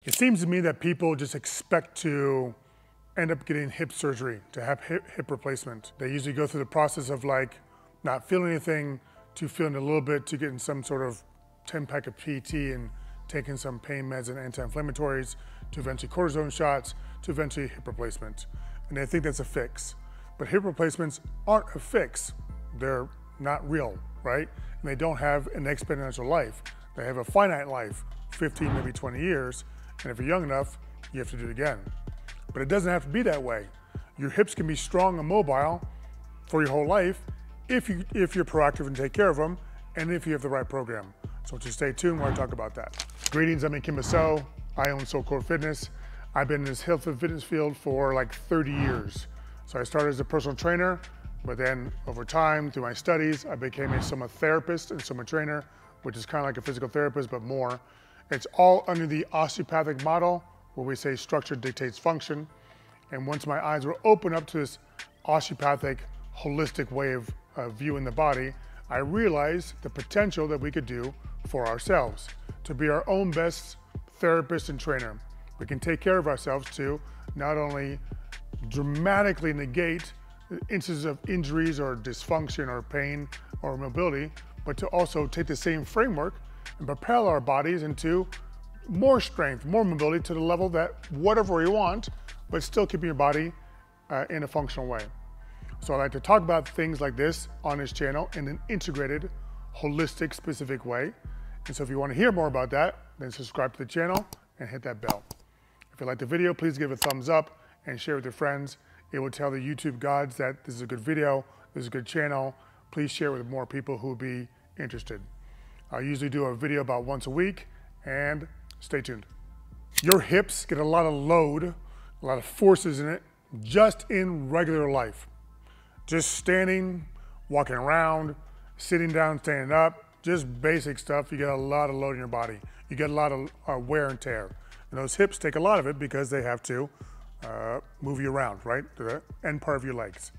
It seems to me that people just expect to end up getting hip surgery, to have hip replacement. They usually go through the process of like not feeling anything to feeling a little bit to getting some sort of 10-pack of PT and taking some pain meds and anti-inflammatories to eventually cortisone shots to eventually hip replacement. And they think that's a fix. But hip replacements aren't a fix. They're not real, right? And they don't have an exponential life. They have a finite life, 15, maybe 20 years. And if you're young enough, you have to do it again. But it doesn't have to be that way. Your hips can be strong and mobile for your whole life if you're proactive and take care of them, and if you have the right program. So just stay tuned while I talk about that. Greetings, I'm Kim Basso. I own Fitness. I've been in this health and fitness field for like 30 years. So I started as a personal trainer, but then over time, through my studies, I became a soma therapist and soma trainer, which is kind of like a physical therapist, but more. It's all under the osteopathic model, where we say structure dictates function. And once my eyes were opened up to this osteopathic, holistic way of viewing the body, I realized the potential that we could do for ourselves, to be our own best therapist and trainer. We can take care of ourselves to not only dramatically negate instances of injuries or dysfunction or pain or mobility, but to also take the same framework and propel our bodies into more strength, more mobility to the level that whatever we want, but still keeping your body in a functional way. So I like to talk about things like this on this channel in an integrated, holistic, specific way. And so if you want to hear more about that, then subscribe to the channel and hit that bell. If you like the video, please give it a thumbs up and share with your friends. It will tell the YouTube gods that this is a good video, this is a good channel. Please share it with more people who would be interested. I usually do a video about once a week, and stay tuned. Your hips get a lot of load, a lot of forces in it, just in regular life. Just standing, walking around, sitting down, standing up, just basic stuff. You get a lot of load in your body. You get a lot of wear and tear. And those hips take a lot of it because they have to move you around, right? To the end part of your legs.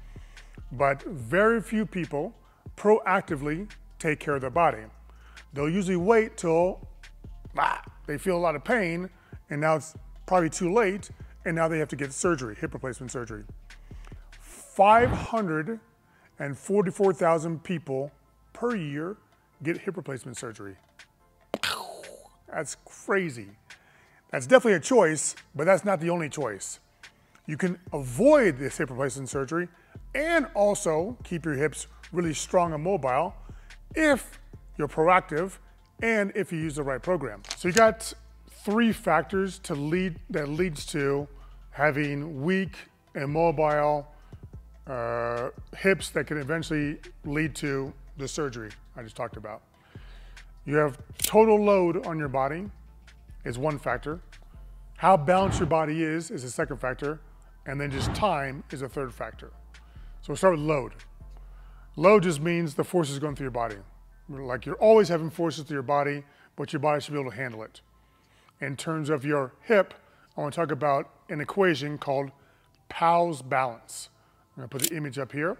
But very few people proactively take care of their body. They'll usually wait till they feel a lot of pain, and now it's probably too late, and now they have to get surgery, hip replacement surgery. 544,000 people per year get hip replacement surgery. That's crazy. That's definitely a choice, but that's not the only choice. You can avoid this hip replacement surgery and also keep your hips really strong and mobile if you're proactive and if you use the right program. So you got three factors that leads to having weak and mobile hips that can eventually lead to the surgery I just talked about. You have total load on your body is one factor. How balanced your body is a second factor. And then just time is a third factor. So we'll start with load. Load just means the forces going through your body. Like you're always having forces through your body, but your body should be able to handle it. In terms of your hip, I want to talk about an equation called Powell's balance. I'm going to put the image up here.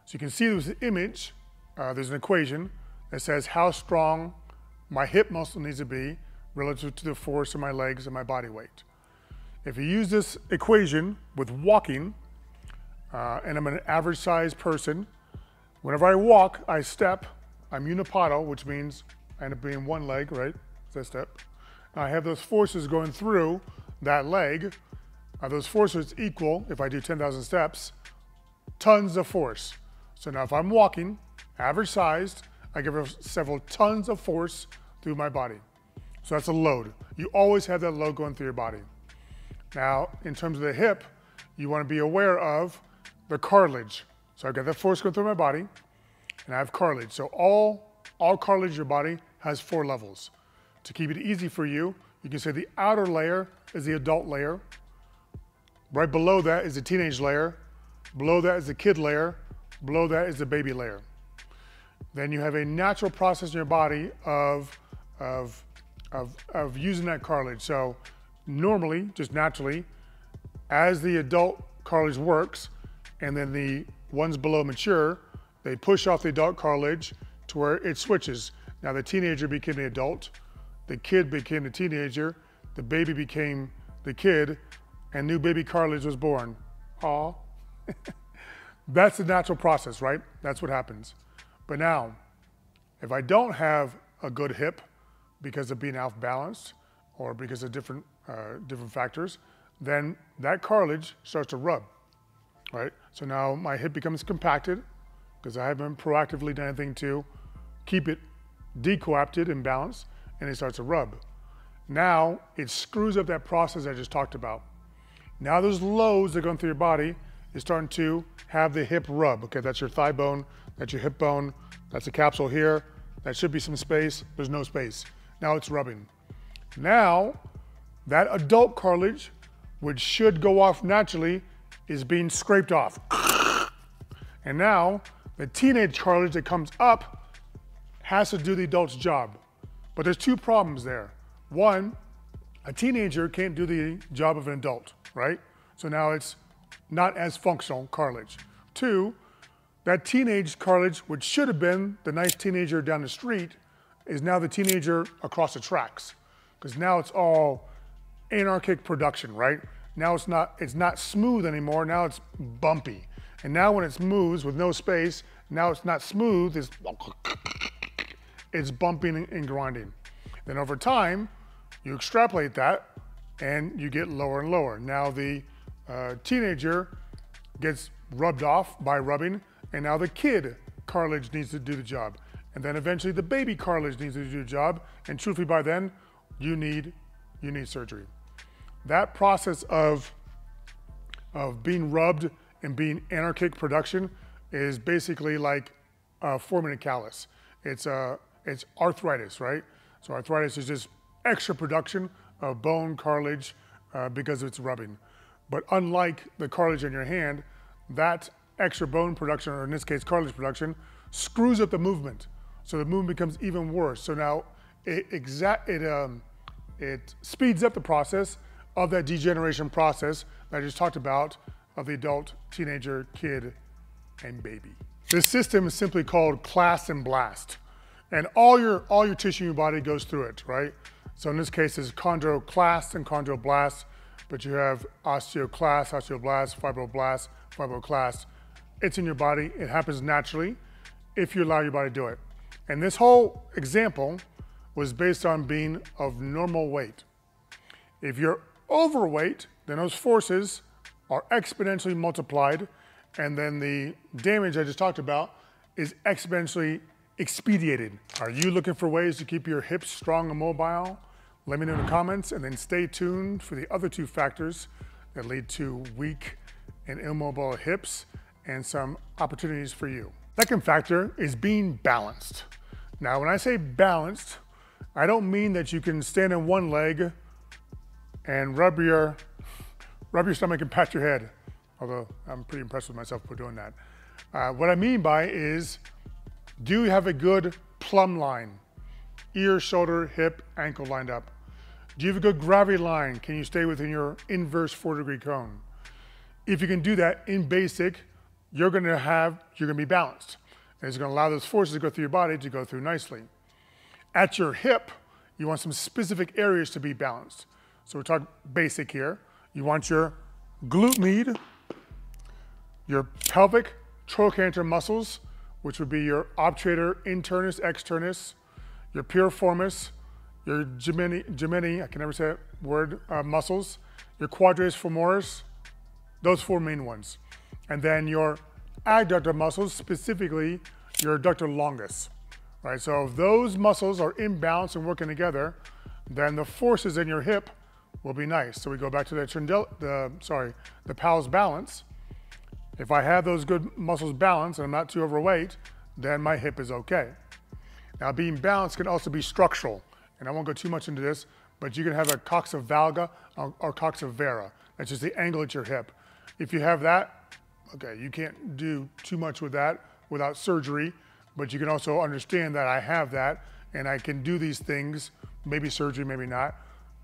So you can see there's an image, there's an equation that says how strong my hip muscle needs to be relative to the force of my legs and my body weight. If you use this equation with walking, and I'm an average sized person, whenever I walk, I step, I'm unipodal, which means I end up being one leg, right? So I step. Now I have those forces going through that leg. Those forces equal, if I do 10,000 steps, tons of force. So now if I'm walking, average sized, I give several tons of force through my body. So that's a load. You always have that load going through your body. Now, in terms of the hip, you want to be aware of the cartilage. So I've got that force going through my body, and I have cartilage. So all cartilage in your body has 4 levels. To keep it easy for you, you can say the outer layer is the adult layer. Right below that is the teenage layer. Below that is the kid layer. Below that is the baby layer. Then you have a natural process in your body of using that cartilage. So normally, just naturally, as the adult cartilage works, and then the ones below mature, they push off the adult cartilage to where it switches. Now the teenager became the adult, the kid became the teenager, the baby became the kid, and new baby cartilage was born. Aw. That's the natural process, right? That's what happens. But now, if I don't have a good hip because of being off balanced or because of different factors, then that cartilage starts to rub, right? So now my hip becomes compacted because I haven't proactively done anything to keep it decoapted and balanced, and it starts to rub. Now it screws up that process I just talked about. Now those loads that are going through your body is starting to have the hip rub. Okay, that's your thigh bone, that's your hip bone, that's a capsule here. That should be some space, there's no space. Now it's rubbing. Now, that adult cartilage, which should go off naturally, is being scraped off. And now, the teenage cartilage that comes up has to do the adult's job. But there's two problems there. One, a teenager can't do the job of an adult, right? So now it's not as functional cartilage. Two, that teenage cartilage, which should have been the nice teenager down the street, is now the teenager across the tracks. Because now it's all anarchic production, right? Now it's not smooth anymore, now it's bumpy. And now when it moves with no space, now it's not smooth, it's bumping and grinding. Then over time, you extrapolate that and you get lower and lower. Now the teenager gets rubbed off by rubbing, and now the kid cartilage needs to do the job. And then eventually the baby cartilage needs to do the job, and truthfully by then, you need surgery. That process of being rubbed and being anarchic production is basically like a foramen callus. It's arthritis, right? So arthritis is just extra production of bone cartilage because of its rubbing. But unlike the cartilage in your hand, that extra bone production, or in this case cartilage production, screws up the movement. So the movement becomes even worse. So now it speeds up the process of that degeneration process that I just talked about of the adult, teenager, kid, and baby. This system is simply called clast and blast. And all your tissue in your body goes through it, right? So in this case, it's chondroclast and chondroblast, but you have osteoclast, osteoblast, fibroblast, fibroclast. It's in your body. It happens naturally if you allow your body to do it. And this whole example was based on being of normal weight. If you're overweight, then those forces are exponentially multiplied, and then the damage I just talked about is exponentially expedited. Are you looking for ways to keep your hips strong and mobile? Let me know in the comments, and then stay tuned for the other two factors that lead to weak and immobile hips and some opportunities for you. Second factor is being balanced. Now, when I say balanced, I don't mean that you can stand on one leg and rub your stomach and pat your head, although I'm pretty impressed with myself for doing that. What I mean by is, do you have a good plumb line? Ear, shoulder, hip, ankle lined up. Do you have a good gravity line? Can you stay within your inverse 4-degree cone? If you can do that in basic, you're gonna be balanced. And it's gonna allow those forces to go through your body to go through nicely. At your hip, you want some specific areas to be balanced. So we're talking basic here. You want your glute med, your pelvic trochanter muscles, which would be your obturator internus, externus, your piriformis, your gemini, I can never say that word, muscles, your quadratus femoris, those four main ones. And then your adductor muscles, specifically your adductor longus, right? So if those muscles are in balance and working together, then the forces in your hip will be nice. So we go back to the Powell's balance. If I have those good muscles balanced and I'm not too overweight, then my hip is okay. Now, being balanced can also be structural, and I won't go too much into this, but you can have a coxa valga or coxa vera. That's just the angle at your hip. If you have that, okay, you can't do too much with that without surgery, but you can also understand that I have that, and I can do these things, maybe surgery, maybe not,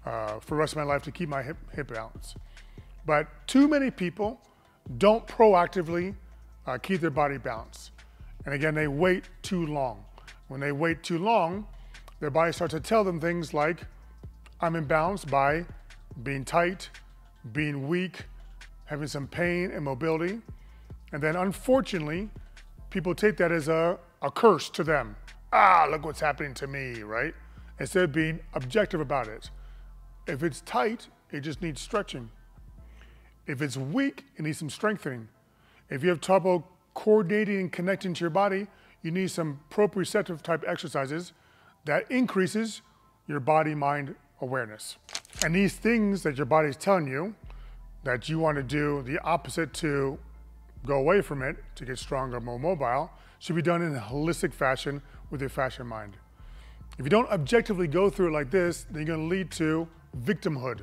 for the rest of my life to keep my hip balance. But too many people don't proactively keep their body balanced. And again, they wait too long. When they wait too long, their body starts to tell them things like, I'm imbalanced by being tight, being weak, having some pain and mobility. And then unfortunately, people take that as a curse to them. Ah, look what's happening to me, right? Instead of being objective about it. If it's tight, it just needs stretching. If it's weak, it needs some strengthening. If you have trouble coordinating and connecting to your body, you need some proprioceptive type exercises that increases your body-mind awareness. And these things that your body is telling you that you want to do the opposite to go away from it, to get stronger, more mobile, should be done in a holistic fashion with your fascia mind. If you don't objectively go through it like this, then you're going to lead to victimhood.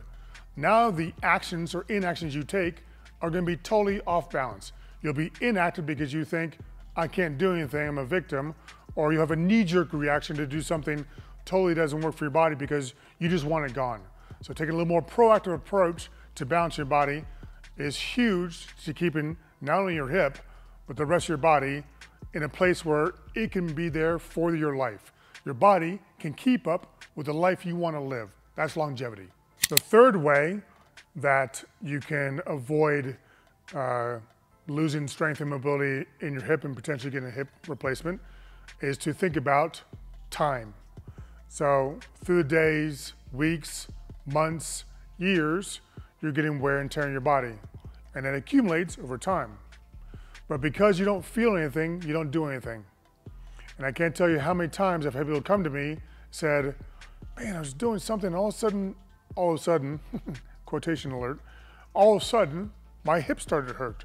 Now the actions or inactions you take are going to be totally off balance. You'll be inactive because you think, I can't do anything, I'm a victim, or you have a knee-jerk reaction to do something totally doesn't work for your body because you just want it gone. So taking a little more proactive approach to balance your body is huge to keeping not only your hip, but the rest of your body in a place where it can be there for your life. Your body can keep up with the life you want to live. That's longevity. The third way that you can avoid losing strength and mobility in your hip and potentially getting a hip replacement is to think about time. So through the days, weeks, months, years, you're getting wear and tear in your body, and it accumulates over time. But because you don't feel anything, you don't do anything. And I can't tell you how many times I've had people come to me, said, man, I was doing something, all of a sudden, quotation alert, all of a sudden, my hip started to hurt.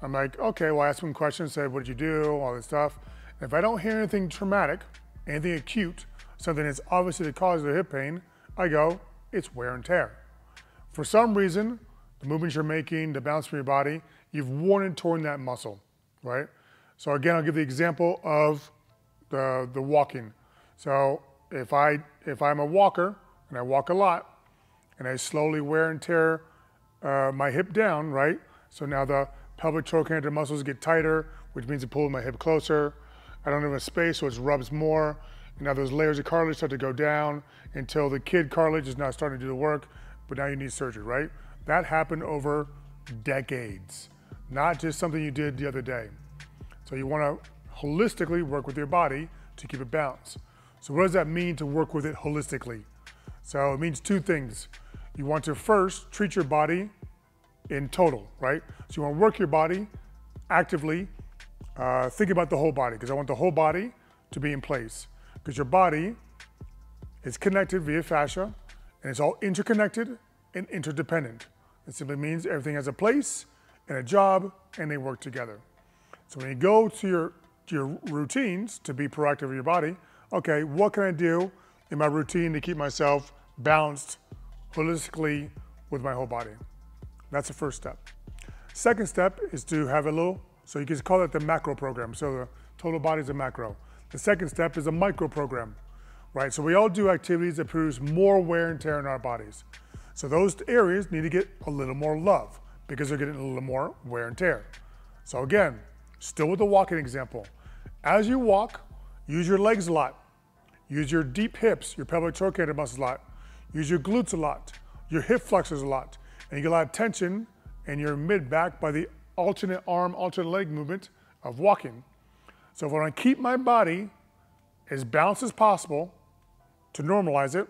I'm like, okay, well, I asked them questions, said, what did you do, all this stuff. And if I don't hear anything traumatic, anything acute, something that's obviously the cause of the hip pain, I go, it's wear and tear. For some reason, the movements you're making, the balance from your body, you've worn and torn that muscle, right? So again, I'll give the example of the walking. So if I'm a walker and I walk a lot and I slowly wear and tear my hip down, right? So now the pelvic trochanter muscles get tighter, which means it pulls my hip closer. I don't have a space, so it rubs more. And now those layers of cartilage start to go down until the kid cartilage is now starting to do the work, but now you need surgery, right? That happened over decades, not just something you did the other day. So you want to holistically work with your body to keep it balanced. So what does that mean to work with it holistically? So it means two things. You want to first treat your body in total, right? So you want to work your body actively, think about the whole body, because I want the whole body to be in place. Because your body is connected via fascia, and it's all interconnected and interdependent. It simply means everything has a place and a job, and they work together. So when you go to your routines to be proactive with your body, okay, what can I do in my routine to keep myself balanced holistically with my whole body? That's the first step. Second step is to have a little, so you can call it the macro program. So the total body is a macro. The second step is a micro program, right? So we all do activities that produce more wear and tear in our bodies. So those areas need to get a little more love because they're getting a little more wear and tear. So again, still with the walking example. As you walk, use your legs a lot. Use your deep hips, your pelvic trochanter muscles a lot. Use your glutes a lot, your hip flexors a lot. And you get a lot of tension in your mid-back by the alternate arm, alternate leg movement of walking. So if I want to keep my body as balanced as possible to normalize it,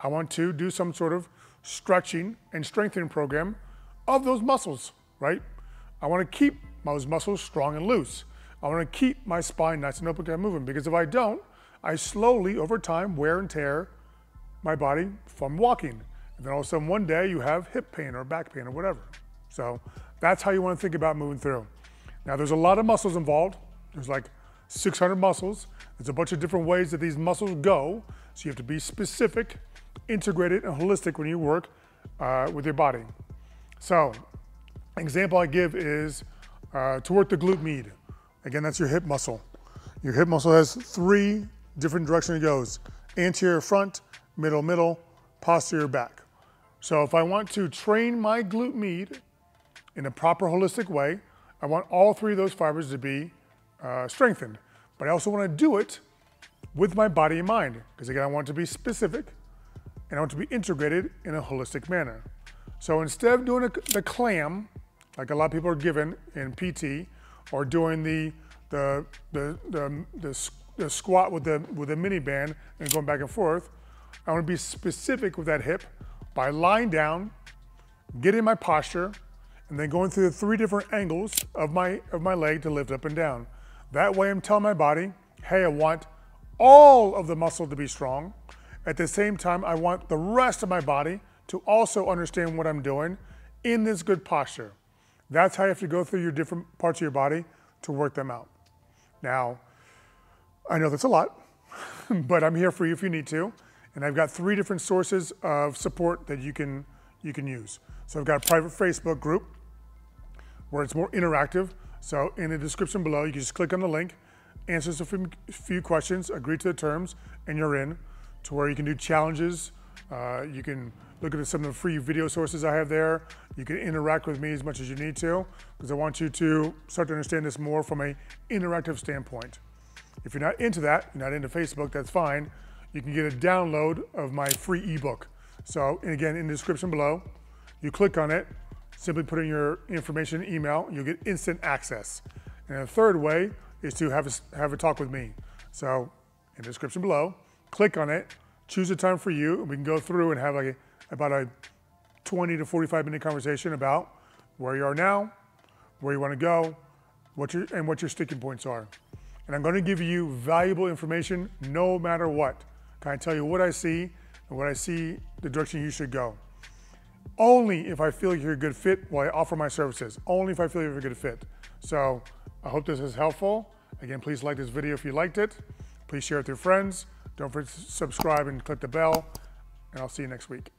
I want to do some sort of stretching and strengthening program of those muscles, right? I want to keep those muscles strong and loose. I want to keep my spine nice and open and moving, because if I don't, I slowly, over time, wear and tear my body from walking. And then all of a sudden one day you have hip pain or back pain or whatever. So that's how you want to think about moving through. Now there's a lot of muscles involved. There's like 600 muscles. There's a bunch of different ways that these muscles go. So you have to be specific, integrated, and holistic when you work with your body. So an example I give is to work the glute med. Again, that's your hip muscle. Your hip muscle has 3 different directions it goes: anterior front, middle, posterior back. So if I want to train my glute med in a proper holistic way, I want all 3 of those fibers to be strengthened. But I also want to do it with my body in mind, because again, I want it to be specific, and I want to be integrated in a holistic manner. So instead of doing the clam, like a lot of people are given in PT, or doing the squat with the mini band and going back and forth, I want to be specific with that hip by lying down, getting my posture, and then going through the 3 different angles of my leg to lift up and down. That way I'm telling my body, hey, I want all of the muscle to be strong. At the same time, I want the rest of my body to also understand what I'm doing in this good posture. That's how you have to go through your different parts of your body to work them out. Now, I know that's a lot, but I'm here for you if you need to. And I've got 3 different sources of support that you can use. So I've got a private Facebook group where it's more interactive. So in the description below, you can just click on the link, answer a few questions, agree to the terms, and you're in, to where you can do challenges. You can look at some of the free video sources I have there. You can interact with me as much as you need to, because I want you to start to understand this more from an interactive standpoint. If you're not into that, you're not into Facebook, that's fine. You can get a download of my free ebook. So, and again, in the description below, you click on it, simply put in your information, email, you'll get instant access. And the third way is to have a talk with me. So, in the description below, click on it, choose a time for you, and we can go through and have about a 20 to 45 minute conversation about where you are now, where you want to go, what your sticking points are. And I'm going to give you valuable information no matter what. Can I tell you what I see and what I see the direction you should go? Only if I feel you're a good fit will I offer my services. Only if I feel you're a good fit. So I hope this is helpful. Again, please like this video if you liked it. Please share it with your friends. Don't forget to subscribe and click the bell. And I'll see you next week.